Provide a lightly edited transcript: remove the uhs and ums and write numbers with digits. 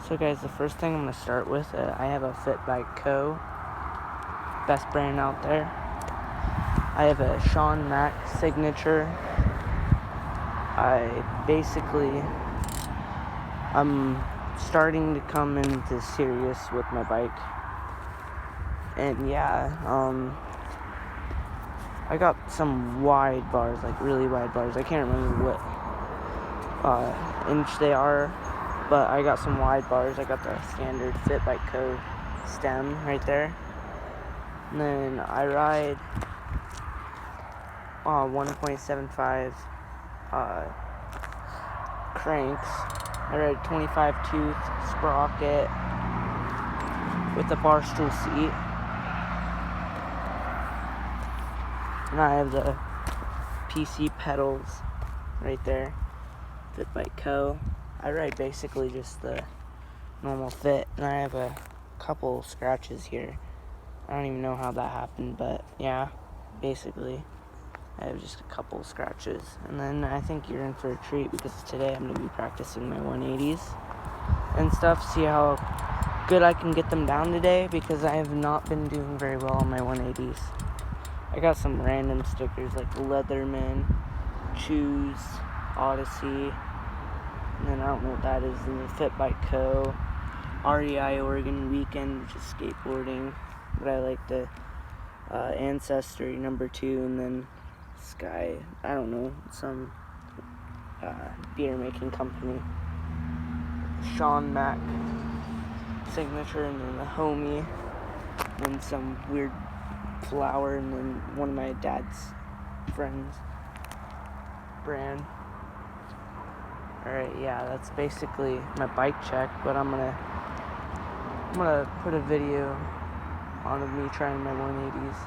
So guys, the first thing I'm going to start with, I have a Fit by Co. Best brand out there. I have a Sean Mack signature. I'm starting to come into serious with my bike. And yeah, I got some wide bars, like really wide bars. I can't remember what inch they are, but I got some wide bars. I got the standard Fit by Co. stem right there. And then I ride 1.75 cranks. I ride a 25 tooth sprocket with a bar stool seat. And I have the PC pedals right there, Fit by Co. I ride basically just the normal Fit, and I have a couple scratches here. I don't even know how that happened, but yeah, basically I have just a couple scratches. And then I think you're in for a treat, because today I'm going to be practicing my 180s and stuff, see how good I can get them down today, because I have not been doing very well on my 180s. I got some random stickers like Leatherman, Choose, Odyssey, and then I don't know what that is, and the Fit by Co. REI Oregon Weekend, which is skateboarding, but I like the Ancestry number 2, and then Sky, I don't know, some beer making company, Sean Mack signature, and then the Homie, and then some weird flower, and then one of my dad's friends brand. Alright, yeah, that's basically my bike check, but I'm gonna put a video on of me trying my 180s.